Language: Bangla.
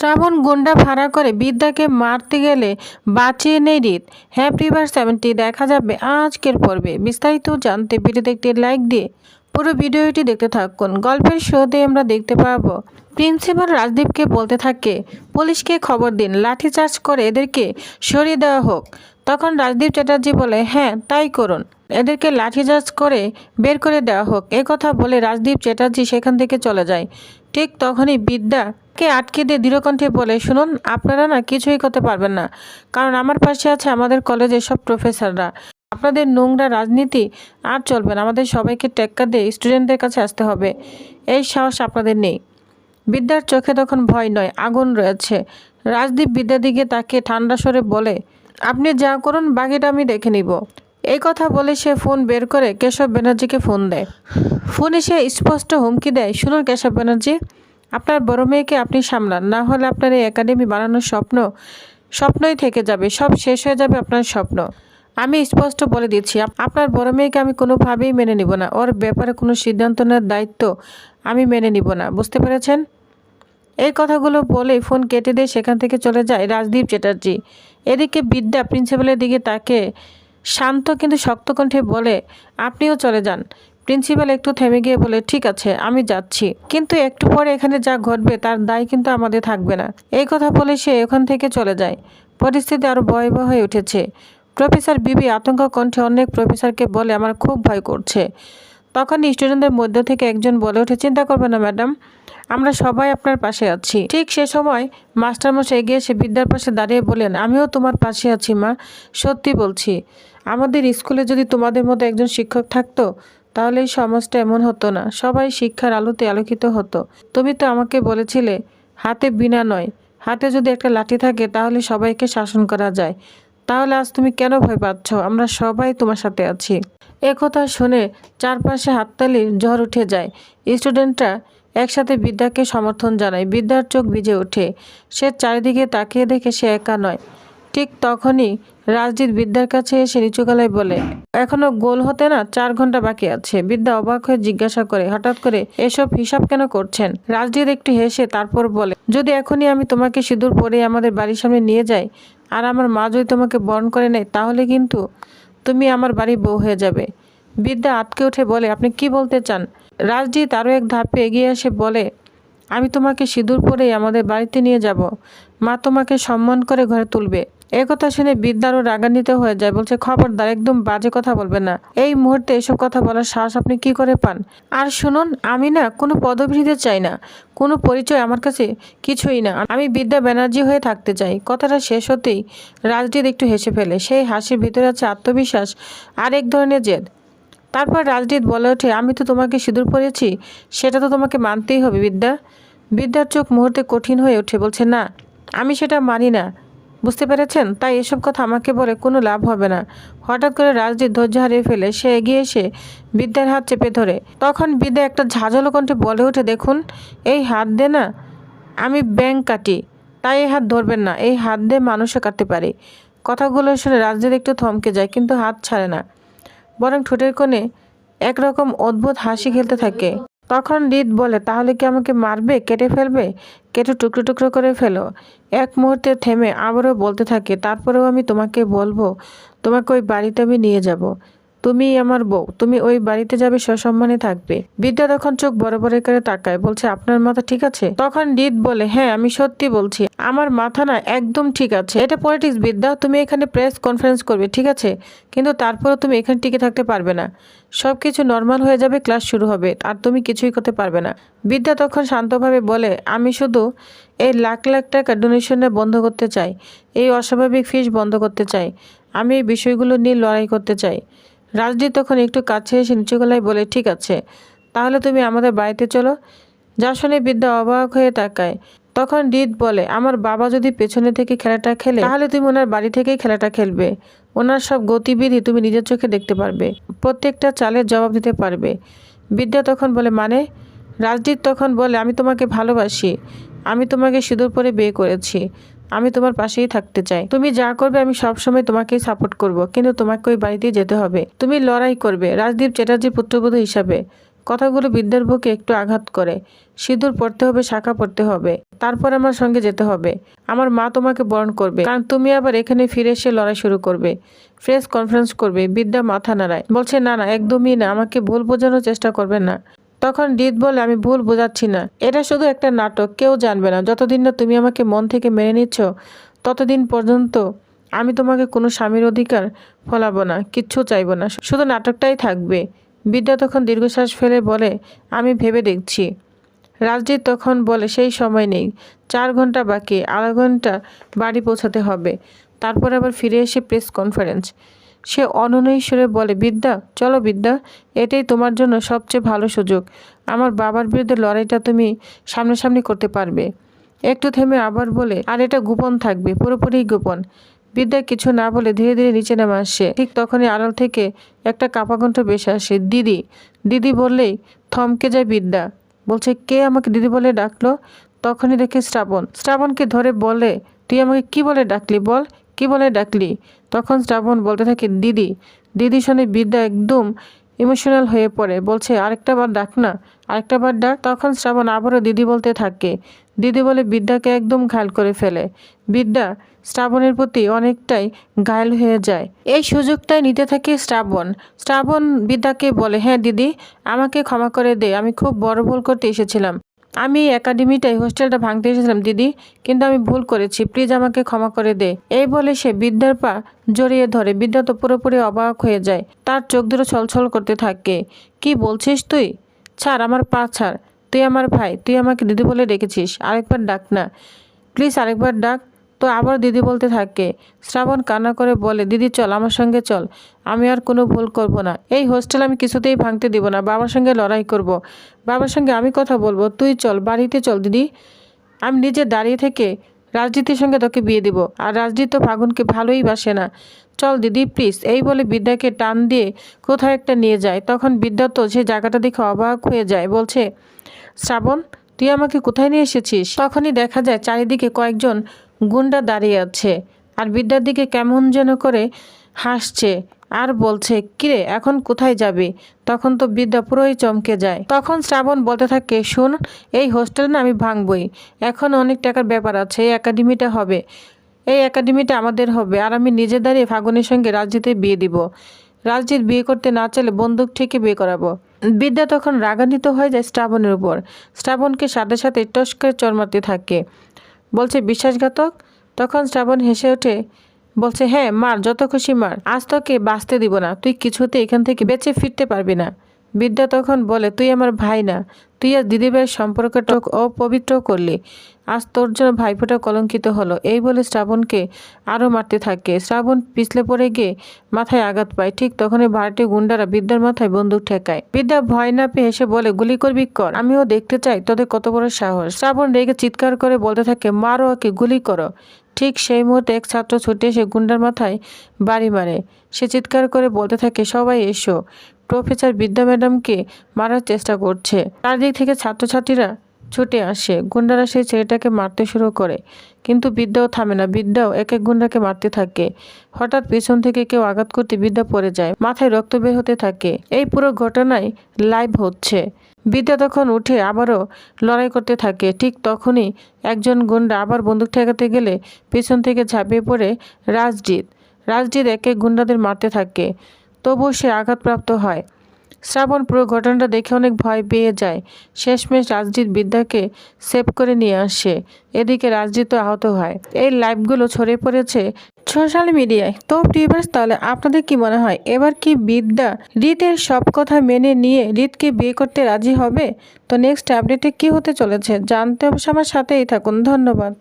শ্রাবণ গুন্ডা ভাড়া করে বিদ্যাকে মারতে গেলে বাঁচিয়ে নেই রিত। হ্যাপি রিভার 70 দেখা যাবে আজকের পর্বে। বিস্তারিত জানতে ভিডিওতে একটি লাইক দিয়ে পুরো ভিডিওটি দেখতে থাকুন। গল্পের শুরুতে আমরা দেখতে পাবো প্রিন্সিপাল রাজদীপকে বলতে থাকে পুলিশকে খবর দিন, লাঠিচার্জ করে এদেরকে সরিয়ে দেওয়া হোক। তখন রাজদীপ চ্যাটার্জি বলে হ্যাঁ তাই করুন, এদেরকে লাঠিচার্জ করে বের করে দেওয়া হোক। কথা বলে রাজদীপ চ্যাটার্জি সেখান থেকে চলে যায়। ঠিক তখনই বিদ্যাকে আটকে দিয়ে দৃঢ়কণ্ঠে বলে শুনুন, আপনারা না কিছুই করতে পারবেন না, কারণ আমার পাশে আছে আমাদের কলেজের সব প্রফেসররা। আপনাদের নোংরা রাজনীতি আর চলবে না, আমাদের সবাইকে টেক্কা দিয়ে স্টুডেন্টদের কাছে আসতে হবে। এই সাহস আপনাদের নেই। বিদ্যার চোখে তখন ভয় নয় আগুন রয়েছে। রাজদীপ বিদ্যার দিকে তাকে ঠান্ডা স্বরে বলে আপনি যা করুন বাকিটা আমি দেখে নিব। এই কথা বলে সে ফোন বের করে কেশব ব্যানার্জিকে ফোন দেয়। ফোনে সে স্পষ্ট হুমকি দেয় শুনুন কেশব ব্যানার্জি, আপনার বড় মেয়েকে আপনি সামলান, না হলে আপনার এই একাডেমি বানানোর স্বপ্নই থেকে যাবে, সব শেষ হয়ে যাবে আপনার স্বপ্ন। আমি স্পষ্ট বলে দিচ্ছি আপনার বড় মেয়েকে আমি কোনোভাবেই মেনে নিব না, ওর ব্যাপারে কোনো সিদ্ধান্ত নেওয়ার দায়িত্ব আমি মেনে নিব না, বুঝতে পেরেছেন? এই কথাগুলো বলে ফোন কেটে দিয়ে সেখান থেকে চলে যায় রাজদীপ চ্যাটার্জি। এদিকে বিদ্যা প্রিন্সিপালের দিকে তাকে শান্ত কিন্তু শক্ত কণ্ঠে বলে আপনিও চলে যান। প্রিন্সিপাল একটু থেমে গিয়ে বলে ঠিক আছে আমি যাচ্ছি, কিন্তু একটু পরে এখানে যা ঘটবে তার দায় কিন্তু আমাদের থাকবে না। এই কথা বলে সে ওখান থেকে চলে যায়। পরিস্থিতি আরও ভয়াবহ হয়ে উঠেছে। প্রফেসর বিবি আতঙ্ক কণ্ঠে অনেক প্রফেসরকে বলে আমার খুব ভয় করছে। তখন স্টুডেন্টদের মধ্য থেকে একজন বলে ওঠে চিন্তা করবেন না ম্যাডাম, আমরা সবাই আপনার পাশে আছি। ঠিক সে সময় মাস্টারমশাই এগিয়ে এসে বিদ্যার পাশে দাঁড়িয়ে বলেন আমিও তোমার পাশে আছি মা, সত্যি বলছি আমাদের স্কুলে যদি তোমাদের মতো একজন শিক্ষক থাকতো তাহলে এই সমাজটা এমন হতো না, সবাই শিক্ষার আলোতে আলোকিত হতো। তুমি তো আমাকে বলেছিলে হাতে বিনা নয়, হাতে যদি একটা লাঠি থাকে তাহলে সবাইকে শাসন করা যায়। তাহলে আজ তুমি কেন ভয় পাচ্ছ? আমরা সবাই তোমার সাথে আছি। একথা শুনে চারপাশে হাততালির ঝড় উঠে যায়। স্টুডেন্টরা একসাথে বিদ্যাকে সমর্থন জানায়। বিদ্যার চোখ ভিজে ওঠে। সে চারিদিকে তাকিয়ে দেখে সে একা নয়। ঠিক তখনই রাজদীপ বিদ্যার কাছে এসে নিচু গলায় বলে এখনো গোল হতে না 4 ঘন্টা বাকি আছে। বিদ্যা অবাক হয়ে জিজ্ঞাসা করে হঠাৎ করে এসব হিসাব কেন করছেন? রাজদীপ একটু হেসে তারপর বলে যদি এখনই আমি তোমাকে সিঁদুর পরে আমাদের বাড়ির সামনে নিয়ে যাই আর আমার মা যদি তোমাকে বরণ করে নেয় তাহলে কিন্তু তুমি আমার বাড়ি বউ হয়ে যাবে। বিদ্যা আটকে উঠে বলে আপনি কি বলতে চান? রাজদীপ আরও এক ধাপে এগিয়ে এসে বলে আমি তোমাকে সিঁদুর পরেই আমাদের বাড়িতে নিয়ে যাব, মা তোমাকে সম্মান করে ঘরে তুলবে। একথা শুনে বিদ্যারও রাগান্বিত হয়ে যায়, বলছে খবরদার একদম বাজে কথা বলবেন না, এই মুহূর্তে এসব কথা বলার সাহস আপনি কি করে পান? আর শুনুন আমি না কোনো পদবি দিতে চাই না, কোনো পরিচয় আমার কাছে কিছুই না, আমি বিদ্যা ব্যানার্জি হয়ে থাকতে চাই। কথাটা শেষ হতেই রাজদীপ একটু হেসে ফেলে। সেই হাসির ভিতরে আছে আত্মবিশ্বাস আর এক ধরনের জেদ। তারপর রাজদীপ বলে ওঠে আমি তো তোমাকে সিঁদুর পরেছি, সেটা তো তোমাকে মানতেই হবে বিদ্যা। বিদ্যার চোখ মুহূর্তে কঠিন হয়ে ওঠে, বলছে না আমি সেটা মানি না, বুঝতে পেরেছেন? তাই এসব কথা আমাকে বলে কোনো লাভ হবে না। হঠাৎ করে রাজদীপ ধৈর্য হারিয়ে ফেলে। সে এগিয়ে এসে বিদ্যার হাত চেপে ধরে। তখন বিদ্যা একটা ঝাঁঝালো কণ্ঠে বলে ওঠে দেখুন এই হাত দে না আমি ব্যাঙ কাটি, তাই এই হাত ধরবেন না, এই হাত দিয়ে মানুষও কাটতে পারে। কথাগুলো শুনে রাজদীপ একটু থমকে যায়, কিন্তু হাত ছাড়ে না, বরং ঠোঁটের কোণে একরকম অদ্ভুত হাসি খেলতে থাকে। তখন রিত বলে তাহলে কি আমাকে মারবে, কেটে ফেলবে? কেটে টুকরো টুকরো করে ফেলো। এক মুহূর্তে থেমে আবারও বলতে থাকে তারপরেও আমি তোমাকে বলবো, তোমাকে ওই বাড়িতে আমি নিয়ে যাব, তুমি আমার বউ, তুমি ওই বাড়িতে যাবে, সসম্মানে থাকবে। বিদ্যা তখন চোখ বড় বড় করে তাকায়, বলছে আপনার মাথা ঠিক আছে? তখন রিত বলে হ্যাঁ আমি সত্যি বলছি আমার মাথা না একদম ঠিক আছে। এটা পলিটিক্স বিদ্যা, তুমি এখানে প্রেস কনফারেন্স করবে ঠিক আছে, কিন্তু তারপরেও তুমি এখানে টিকে থাকতে পারবে না। সব কিছু নর্মাল হয়ে যাবে, ক্লাস শুরু হবে, আর তুমি কিছুই করতে পারবে না। বিদ্যা তখন শান্তভাবে বলে আমি শুধু এই লাখ লাখ টাকা ডোনেশনে বন্ধ করতে চাই, এই অস্বাভাবিক ফিস বন্ধ করতে চাই, আমি এই বিষয়গুলো নিয়ে লড়াই করতে চাই। রাজদীপ তখন একটু কাছে এসে নিচু গলায় বলে ঠিক আছে তাহলে তুমি আমাদের বাড়িতে চলো। যা শুনে বিদ্যা অবাক হয়ে তাকায়। তখন রিত বলে আমার বাবা যদি পেছনে থেকে খেলাটা খেলে তাহলে তুমি ওনার বাড়ি থেকেই খেলাটা খেলবে, ওনার সব গতিবিধি তুমি নিজের চোখে দেখতে পারবে, প্রত্যেকটা চালের জবাব দিতে পারবে। বিদ্যা তখন বলে মানে? রাজদীপ তখন বলে আমি তোমাকে ভালোবাসি, আমি তোমাকে সিঁদুর পরে বিয়ে করেছি, আমি তোমার পাশেই থাকতে চাই, তুমি যা করবে আমি সবসময় তোমাকেই সাপোর্ট করব, কিন্তু তোমাকে ওই বাড়িতেই যেতে হবে, তুমি লড়াই করবে রাজদীপ চ্যাটার্জি পুত্রবধূ হিসাবে। কথাগুলো বিদ্যার বুকে একটু আঘাত করে। সিঁদুর পড়তে হবে, শাখা পড়তে হবে, তারপর আমার সঙ্গে যেতে হবে। আমার মা তোমাকে বরণ করবে, কারণ তুমি আবার এখানে ফিরে এসে লড়াই শুরু করবে, প্রেস কনফারেন্স করবে। বিদ্যা মাথা নাড়ায়, বলছে না না, একদমই না, আমাকে ভুল বোঝানোর চেষ্টা করবেন না। তখন হৃদ বলে, আমি ভুল বোঝাচ্ছি না, এটা শুধু একটা নাটক, কেউ জানবে না। যতদিন না তুমি আমাকে মন থেকে মেনে নিচ্ছ ততদিন পর্যন্ত আমি তোমাকে কোনো স্বামীর অধিকার ফলাবো না, কিচ্ছু চাইবো না, শুধু নাটকটাই থাকবে। বিদ্যা তখন দীর্ঘশ্বাস ফেলে বলে, আমি ভেবে দেখছি। রাজজিৎ তখন বলে, সেই সময় নেই, 4 ঘন্টা বাকি, 2.5 ঘন্টা বাড়ি পৌঁছাতে হবে, তারপর আবার ফিরে এসে প্রেস কনফারেন্স। সে অনন্যই সুরে বলে, বিদ্যা চলো বিদ্যা, এটাই তোমার জন্য সবচেয়ে ভালো সুযোগ। আমার বাবার বিরুদ্ধে লড়াইটা তুমি সামনাসামনি করতে পারবে। একটু থেমে আবার বলে, আর এটা গোপন থাকবে, পুরোপুরি গোপন। বিদ্যা কিছু না বলে ধীরে ধীরে নিচে নেমে আসে। ঠিক তখনই আড়াল থেকে একটা কাপা কণ্ঠ ভেসে আসে, দিদি। দিদি বললেই থমকে যায় বিদ্যা, বলছে, কে আমাকে দিদি বলে ডাকলো? তখনই দেখে শ্রাবণকে ধরে বলে, তুই আমাকে কি বলে ডাকলি, বল কি বলে ডাকলি? তখন শ্রাবণ বলতে থাকে, দিদি। দিদি শুনে বিদ্যা একদম ইমোশনাল হয়ে পড়ে, বলছে, আরেকটা বার ডাক না, আরেকটা বার ডাক। তখন শ্রাবণ আবারও দিদি বলতে থাকে। দিদি বলে বিদ্যাকে একদম ঘায়ল করে ফেলে। বিদ্যা শ্রাবণের প্রতি অনেকটাই ঘায়ল হয়ে যায়। এই সুযোগটাই নিতে থাকে শ্রাবণ বিদ্যাকে বলে, হ্যাঁ দিদি, আমাকে ক্ষমা করে দে, আমি খুব বড় ভুল করতে এসেছিলাম। আমি একাডেমিটাই হোস্টেলটা ভাঙতে এসেছিলাম দিদি, কিন্তু আমি ভুল করেছি, প্লিজ আমাকে ক্ষমা করে দে। এই বলে সে বিদ্যার পা জড়িয়ে ধরে। বিদ্যা তো পুরোপুরি অবাক হয়ে যায়, তার চোখ দুটো ছলছল করতে থাকে। কি বলছিস তুই? ছাড়, আমার পা ছাড়, তুই আমার ভাই, তুই আমাকে দিদি বলে ডেকেছিস, আরেকবার ডাক না প্লিজ, আরেকবার ডাক। তো আবার দিদি বলতে থাকে। শ্রাবণ কান্না করে বলে, দিদি চল, আমার সঙ্গে চল, আমি আর কোনো ভুল করব না, এই হোস্টেল আমি কিছুতেই ভাঙতে দিব না, বাবার সঙ্গে লড়াই করব, বাবার সঙ্গে আমি কথা বলবো, তুই চল, বাড়িতে চল দিদি, আমি নিজে দাঁড়িয়ে থেকে রাজনীতির সঙ্গে তোকে বিয়ে দিব, আর রাজনীতি তো ফাগুনকে ভালোই বাসে না, চল দিদি প্লিজ। এই বলে বিদ্যাকে টান দিয়ে কোথাও একটা নিয়ে যায়। তখন বিদ্যা তো সে জায়গাটা দেখে অবাক হয়ে যায়, বলছে, শ্রাবণ তুই আমাকে কোথায় নিয়ে এসেছিস? তখনই দেখা যায় চারিদিকে কয়েকজন গুন্ডা দাঁড়িয়ে আছে, আর বিদ্যার দিকে কেমন যেন করে হাসছে আর বলছে, কিরে এখন কোথায় যাবি? তখন তো বিদ্যা পুরোই চমকে যায়। তখন শ্রাবণ বলতে থাকে, শোন, এই হোস্টেল না আমি ভাঙবই, এখন অনেক টাকার ব্যাপার আছে, এই একাডেমিটা হবে, এই একাডেমিটা আমাদের হবে, আর আমি নিজে দাঁড়িয়ে ফাগুনের সঙ্গে রাজজিতের বিয়ে দিব, রাজজিৎ বিয়ে করতে না চাইলে বন্দুক থেকে বিয়ে করাবো। বিদ্যা তখন রাগান্বিত হয়ে যায় শ্রাবণের উপর, শ্রাবণকে সাথে সাথে টস করে চড় মারতে থাকে, বলছে, বিশ্বাসঘাতক। তখন শ্রাবণ হেসে ওঠে, বলছে, হ্যাঁ মার, যত খুশি মার, আজ তোকে বাঁচতে দিব না, তুই কিছুতে এখান থেকে বেঁচে ফিরতে পারবি না। বিদ্যা তখন বলে, তুই আমার ভাই না, তুই আর দিদিভাইয়ের সম্পর্কটা অপবিত্র করলি, আজ তোর জন্য ভাইফোঁটা কলঙ্কিত হলো। এই বলে শ্রাবণকে আরও মারতে থাকে। শ্রাবণ পিছলে পড়ে গিয়ে মাথায় আঘাত পায়। ঠিক তখনই ভাড়াটে গুন্ডারা বিদ্যার মাথায় বন্দুক ঠেকায়। বিদ্যা ভয় না পেয়ে এসে বলে, গুলি করবি কর, আমিও দেখতে চাই তোদের কত বড় সাহস। শ্রাবণ রেগে চিৎকার করে বলতে থাকে, মারো ওকে, গুলি করো। ঠিক সেই মুহূর্তে এক ছাত্র ছুটে এসে গুন্ডার মাথায় বাড়ি মারে। সে চিৎকার করে বলতে থাকে, সবাই এসো, প্রফেসর বিদ্যা ম্যাডামকে মারার চেষ্টা করছে। চারদিক থেকে ছাত্রছাত্রীরা ছুটে আসে। গুন্ডারা সেই ছেলেটাকে মারতে শুরু করে, কিন্তু বিদ্যাও থামে না। বিদ্যাও এক এক গুন্ডাকে মারতে থাকে। হঠাৎ পেছন থেকে কেউ আঘাত করতে বিদ্যা পড়ে যায়, মাথায় রক্ত বের হতে থাকে। এই পুরো ঘটনায় লাইভ হচ্ছে। বিদ্যা তখন উঠে আবারও লড়াই করতে থাকে। ঠিক তখনই একজন গুন্ডা আবার বন্দুক ঠেকাতে গেলে পেছন থেকে ঝাঁপিয়ে পড়ে রাজজিৎ এক এক গুন্ডাদের মারতে থাকে, তবুও সে আঘাতপ্রাপ্ত হয়। শ্রাবণ পুরো ঘটনাটা দেখে অনেক ভয় পেয়ে যায়। শেষমেশ রাজজিৎ বিদ্যাকে সেভ করে নিয়ে আসে। এদিকে রাজজিৎও আহত হয়। এই লাইভগুলো ছড়িয়ে পড়েছে সোশ্যাল মিডিয়ায়। তো ভিউয়ার্স, তাহলে আপনাদের কি মনে হয়, এবার কি বিদ্যা হৃদের সব কথা মেনে নিয়ে হৃদকে বিয়ে করতে রাজি হবে? তো নেক্সট আপডেটে কি হতে চলেছে জানতে অবশ্যই আমার সাথেই থাকুন। ধন্যবাদ।